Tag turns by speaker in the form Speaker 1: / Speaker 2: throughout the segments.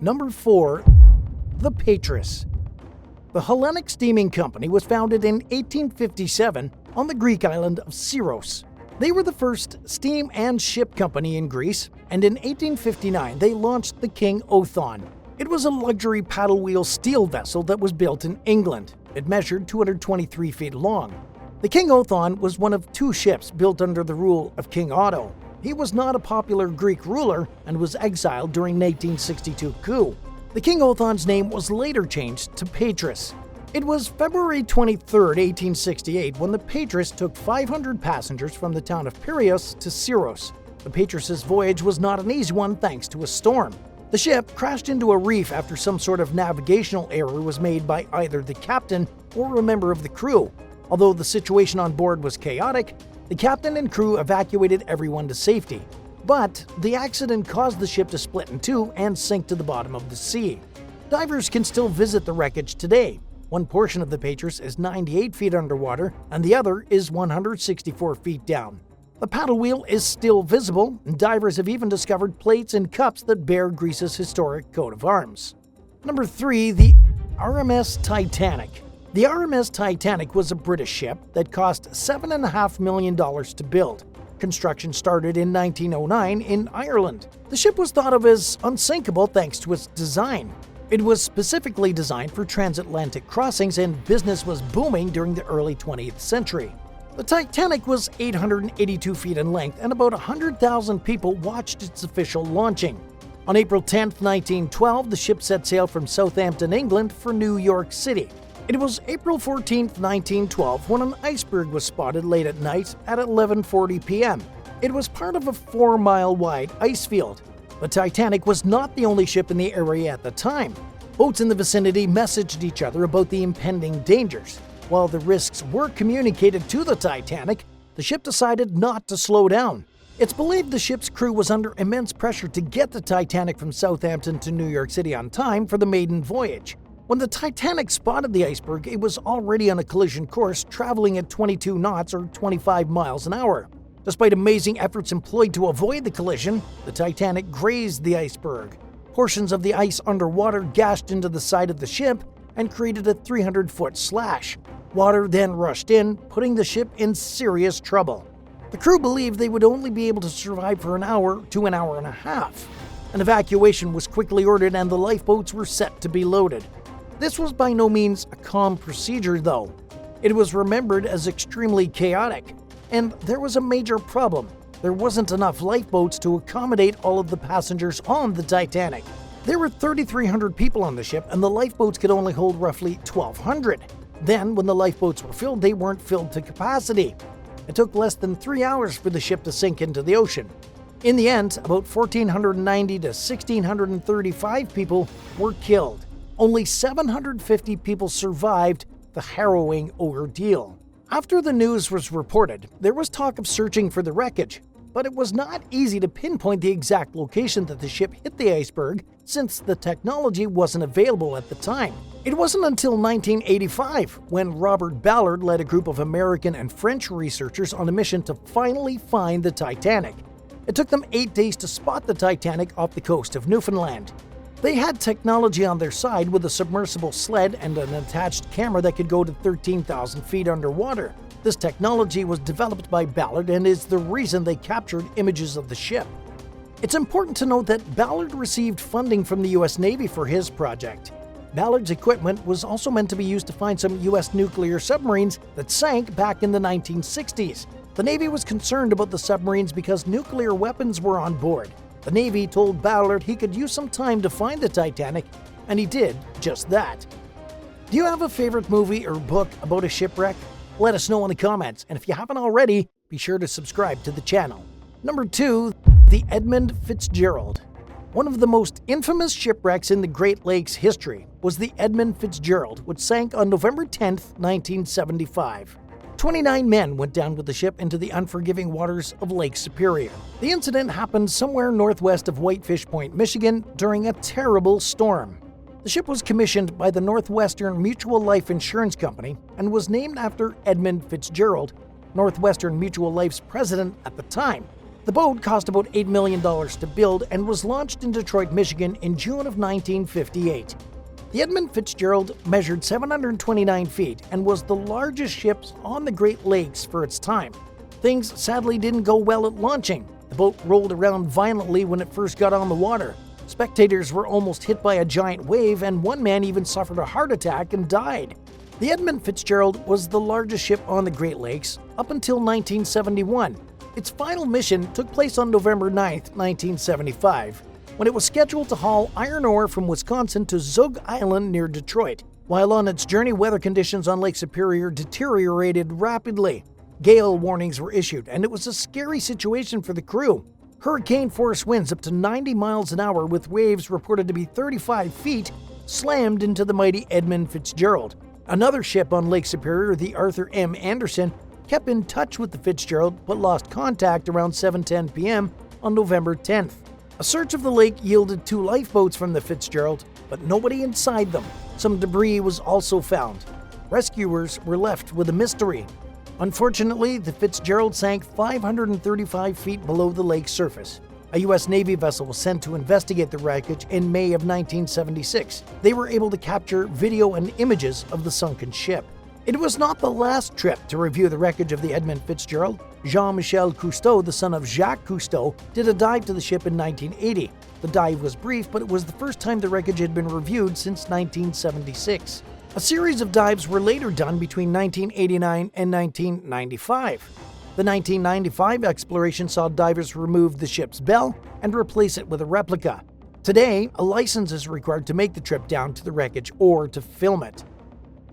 Speaker 1: Number 4. The Patis. The Hellenic Steaming Company was founded in 1857 on the Greek island of Syros. They were the first steam and ship company in Greece, and in 1859 they launched the King Othon. It was a luxury paddle-wheel steel vessel that was built in England. It measured 223 feet long. The King Othon was one of 2 ships built under the rule of King Otto. He was not a popular Greek ruler and was exiled during the 1862 coup. The King Othon's name was later changed to Patis. It was February 23, 1868, when the Patis took 500 passengers from the town of Piraeus to Syros. The Patis's voyage was not an easy one thanks to a storm. The ship crashed into a reef after some sort of navigational error was made by either the captain or a member of the crew. Although the situation on board was chaotic, the captain and crew evacuated everyone to safety. But the accident caused the ship to split in 2 and sink to the bottom of the sea. Divers can still visit the wreckage today. One portion of the Patis is 98 feet underwater, and the other is 164 feet down. The paddle wheel is still visible, and divers have even discovered plates and cups that bear Greece's historic coat of arms. Number 3. The RMS Titanic. The RMS Titanic was a British ship that cost $7.5 million to build. Construction started in 1909 in Ireland. The ship was thought of as unsinkable thanks to its design. It was specifically designed for transatlantic crossings, and business was booming during the early 20th century. The Titanic was 882 feet in length, and about 100,000 people watched its official launching. On April 10, 1912, the ship set sail from Southampton, England for New York City. It was April 14, 1912, when an iceberg was spotted late at night at 11:40 p.m. It was part of a 4-mile-wide ice field. The Titanic was not the only ship in the area at the time. Boats in the vicinity messaged each other about the impending dangers. While the risks were communicated to the Titanic, the ship decided not to slow down. It's believed the ship's crew was under immense pressure to get the Titanic from Southampton to New York City on time for the maiden voyage. When the Titanic spotted the iceberg, it was already on a collision course, traveling at 22 knots or 25 miles an hour. Despite amazing efforts employed to avoid the collision, the Titanic grazed the iceberg. Portions of the ice underwater gashed into the side of the ship and created a 300-foot slash. Water then rushed in, putting the ship in serious trouble. The crew believed they would only be able to survive for an hour to an hour and a half. An evacuation was quickly ordered and the lifeboats were set to be loaded. This was by no means a calm procedure, though. It was remembered as extremely chaotic. And there was a major problem. There wasn't enough lifeboats to accommodate all of the passengers on the Titanic. There were 3,300 people on the ship, and the lifeboats could only hold roughly 1,200. Then, when the lifeboats were filled, they weren't filled to capacity. It took less than 3 hours for the ship to sink into the ocean. In the end, about 1,490 to 1,635 people were killed. Only 750 people survived the harrowing ordeal. After the news was reported, there was talk of searching for the wreckage, but it was not easy to pinpoint the exact location that the ship hit the iceberg since the technology wasn't available at the time. It wasn't until 1985 when Robert Ballard led a group of American and French researchers on a mission to finally find the Titanic. It took them 8 days to spot the Titanic off the coast of Newfoundland. They had technology on their side with a submersible sled and an attached camera that could go to 13,000 feet underwater. This technology was developed by Ballard and is the reason they captured images of the ship. It's important to note that Ballard received funding from the U.S. Navy for his project. Ballard's equipment was also meant to be used to find some U.S. nuclear submarines that sank back in the 1960s. The Navy was concerned about the submarines because nuclear weapons were on board. The Navy told Ballard he could use some time to find the Titanic, and he did just that. Do you have a favorite movie or book about a shipwreck? Let us know in the comments, and if you haven't already, be sure to subscribe to the channel. Number 2. The Edmund Fitzgerald. One of the most infamous shipwrecks in the Great Lakes history was the Edmund Fitzgerald, which sank on November 10, 1975. 29 men went down with the ship into the unforgiving waters of Lake Superior. The incident happened somewhere northwest of Whitefish Point, Michigan, during a terrible storm. The ship was commissioned by the Northwestern Mutual Life Insurance Company and was named after Edmund Fitzgerald, Northwestern Mutual Life's president at the time. The boat cost about $8 million to build and was launched in Detroit, Michigan in June of 1958. The Edmund Fitzgerald measured 729 feet and was the largest ship on the Great Lakes for its time. Things sadly didn't go well at launching. The boat rolled around violently when it first got on the water. Spectators were almost hit by a giant wave, and one man even suffered a heart attack and died. The Edmund Fitzgerald was the largest ship on the Great Lakes up until 1971. Its final mission took place on November 9, 1975, when it was scheduled to haul iron ore from Wisconsin to Zug Island near Detroit. While on its journey, weather conditions on Lake Superior deteriorated rapidly. Gale warnings were issued, and it was a scary situation for the crew. Hurricane-force winds up to 90 miles an hour with waves reported to be 35 feet slammed into the mighty Edmund Fitzgerald. Another ship on Lake Superior, the Arthur M. Anderson, kept in touch with the Fitzgerald but lost contact around 7:10 p.m. on November 10th. A search of the lake yielded 2 lifeboats from the Fitzgerald, but nobody inside them. Some debris was also found. Rescuers were left with a mystery. Unfortunately, the Fitzgerald sank 535 feet below the lake's surface. A U.S. Navy vessel was sent to investigate the wreckage in May of 1976. They were able to capture video and images of the sunken ship. It was not the last trip to review the wreckage of the Edmund Fitzgerald. Jean-Michel Cousteau, the son of Jacques Cousteau, did a dive to the ship in 1980. The dive was brief, but it was the first time the wreckage had been reviewed since 1976. A series of dives were later done between 1989 and 1995. The 1995 exploration saw divers remove the ship's bell and replace it with a replica. Today, a license is required to make the trip down to the wreckage or to film it.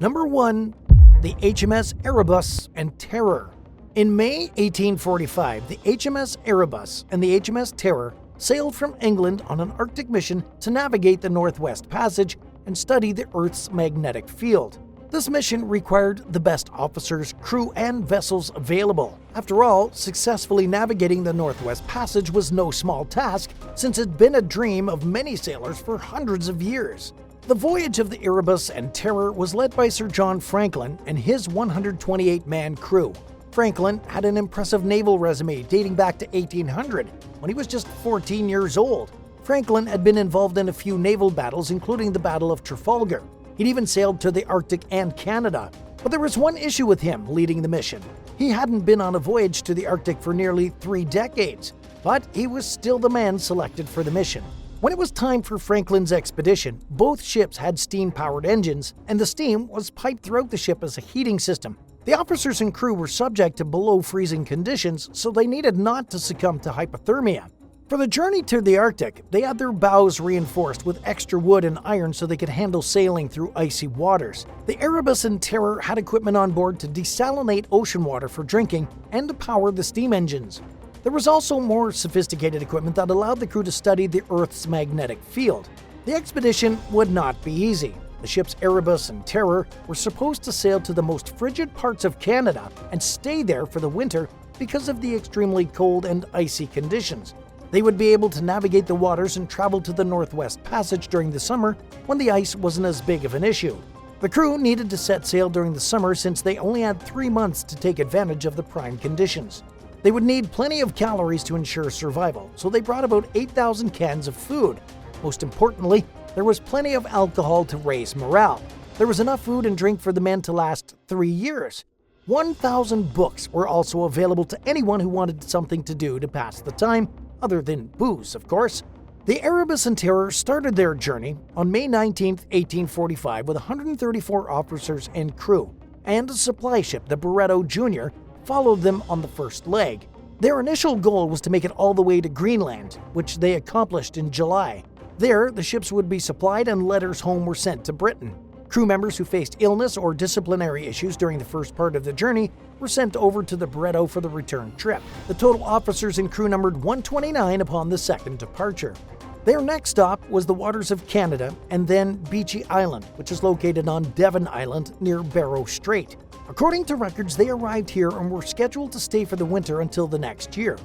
Speaker 1: Number 1. The HMS Aabus and Terror. In May 1845, the HMS Aabus and the HMS Terror sailed from England on an Arctic mission to navigate the Northwest Passage and study the Earth's magnetic field. This mission required the best officers, crew, and vessels available. After all, successfully navigating the Northwest Passage was no small task, since it had been a dream of many sailors for hundreds of years. The voyage of the Aabus and Terror was led by Sir John Franklin and his 128-man crew. Franklin had an impressive naval resume dating back to 1800, when he was just 14 years old. Franklin had been involved in a few naval battles, including the Battle of Trafalgar. He'd even sailed to the Arctic and Canada. But there was one issue with him leading the mission. He hadn't been on a voyage to the Arctic for nearly 3 decades, but he was still the man selected for the mission. When it was time for Franklin's expedition, both ships had steam-powered engines, and the steam was piped throughout the ship as a heating system. The officers and crew were subject to below-freezing conditions, so they needed not to succumb to hypothermia. For the journey to the Arctic, they had their bows reinforced with extra wood and iron so they could handle sailing through icy waters. The Aabus and Terror had equipment on board to desalinate ocean water for drinking and to power the steam engines. There was also more sophisticated equipment that allowed the crew to study the Earth's magnetic field. The expedition would not be easy. The ships Aabus and Terror were supposed to sail to the most frigid parts of Canada and stay there for the winter because of the extremely cold and icy conditions. They would be able to navigate the waters and travel to the Northwest Passage during the summer when the ice wasn't as big of an issue. The crew needed to set sail during the summer since they only had 3 months to take advantage of the prime conditions. They would need plenty of calories to ensure survival, so they brought about 8,000 cans of food. Most importantly, there was plenty of alcohol to raise morale. There was enough food and drink for the men to last 3 years. 1,000 books were also available to anyone who wanted something to do to pass the time, other than booze, of course. The Aabus and Terror started their journey on May 19, 1845, with 134 officers and crew, and a supply ship, the Barretto Jr., followed them on the first leg. Their initial goal was to make it all the way to Greenland, which they accomplished in July. There, the ships would be supplied and letters home were sent to Britain. Crew members who faced illness or disciplinary issues during the first part of the journey were sent over to the Barretto for the return trip. The total officers and crew numbered 129 upon the second departure. Their next stop was the waters of Canada and then Beechy Island, which is located on Devon Island near Barrow Strait. According to records, they arrived here and were scheduled to stay for the winter until the next year.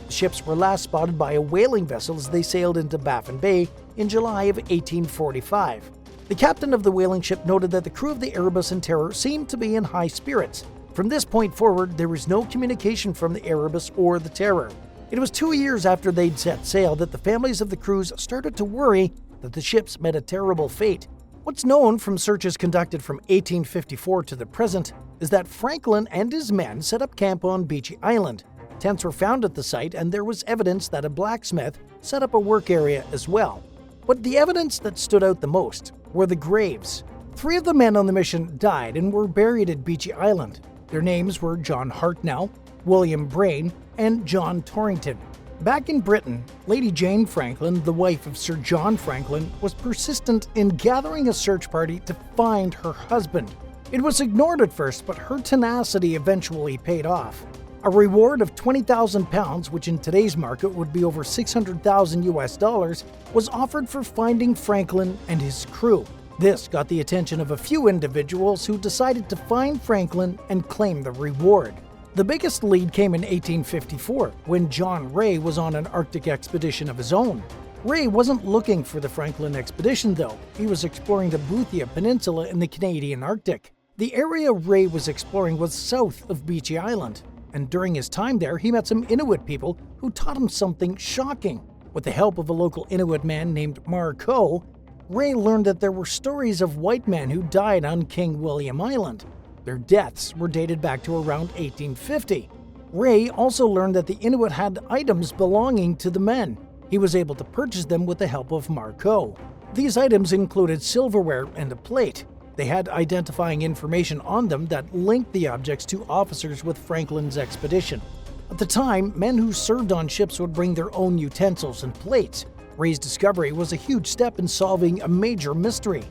Speaker 1: The ships were last spotted by a whaling vessel as they sailed into Baffin Bay in July of 1845. The captain of the whaling ship noted that the crew of the Aabus and Terror seemed to be in high spirits. From this point forward, there was no communication from the Aabus or the Terror. It was 2 years after they'd set sail that the families of the crews started to worry that the ships met a terrible fate. What's known from searches conducted from 1854 to the present is that Franklin and his men set up camp on Beechy Island. Tents were found at the site, and there was evidence that a blacksmith set up a work area as well. But the evidence that stood out the most were the graves. 3 of the men on the mission died and were buried at Beechy Island. Their names were John Hartnell, William Brain, and John Torrington. Back in Britain, Lady Jane Franklin, the wife of Sir John Franklin, was persistent in gathering a search party to find her husband. It was ignored at first, but her tenacity eventually paid off. A reward of £20,000, which in today's market would be over $600,000, was offered for finding Franklin and his crew. This got the attention of a few individuals who decided to find Franklin and claim the reward. The biggest lead came in 1854, when John Ray was on an Arctic expedition of his own. Ray wasn't looking for the Franklin expedition, though. He was exploring the Boothia Peninsula in the Canadian Arctic. The area Ray was exploring was south of Beechy Island, and during his time there, he met some Inuit people who taught him something shocking. With the help of a local Inuit man named Marco, Ray learned that there were stories of white men who died on King William Island. Their deaths were dated back to around 1850. Ray also learned that the Inuit had items belonging to the men. He was able to purchase them with the help of Marco. These items included silverware and a plate. They had identifying information on them that linked the objects to officers with Franklin's expedition. At the time, men who served on ships would bring their own utensils and plates. Ray's discovery was a huge step in solving a major mystery.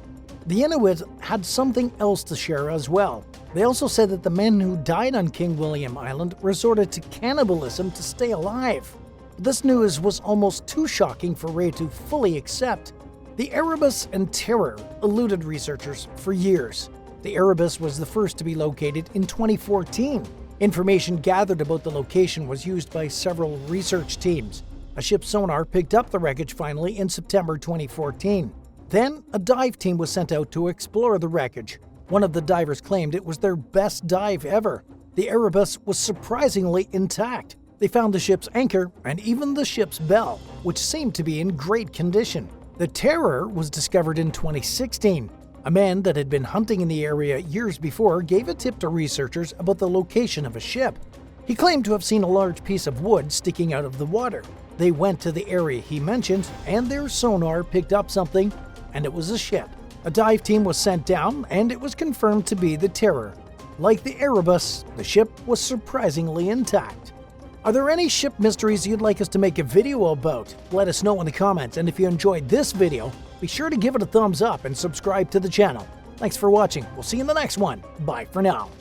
Speaker 1: The Inuit had something else to share as well. They also said that the men who died on King William Island resorted to cannibalism to stay alive. This news was almost too shocking for Ray to fully accept. The Erebus and Terror eluded researchers for years. The Erebus was the first to be located in 2014. Information gathered about the location was used by several research teams. A ship's sonar picked up the wreckage finally in September 2014. Then, a dive team was sent out to explore the wreckage. One of the divers claimed it was their best dive ever. The Erebus was surprisingly intact. They found the ship's anchor and even the ship's bell, which seemed to be in great condition. The Terror was discovered in 2016. A man that had been hunting in the area years before gave a tip to researchers about the location of a ship. He claimed to have seen a large piece of wood sticking out of the water. They went to the area he mentioned, and their sonar picked up something, and it was a ship. A dive team was sent down, and it was confirmed to be the Terror. Like the Erebus, the ship was surprisingly intact. Are there any ship mysteries you'd like us to make a video about? Let us know in the comments, and if you enjoyed this video, be sure to give it a thumbs up and subscribe to the channel. Thanks for watching. We'll see you in the next one. Bye for now.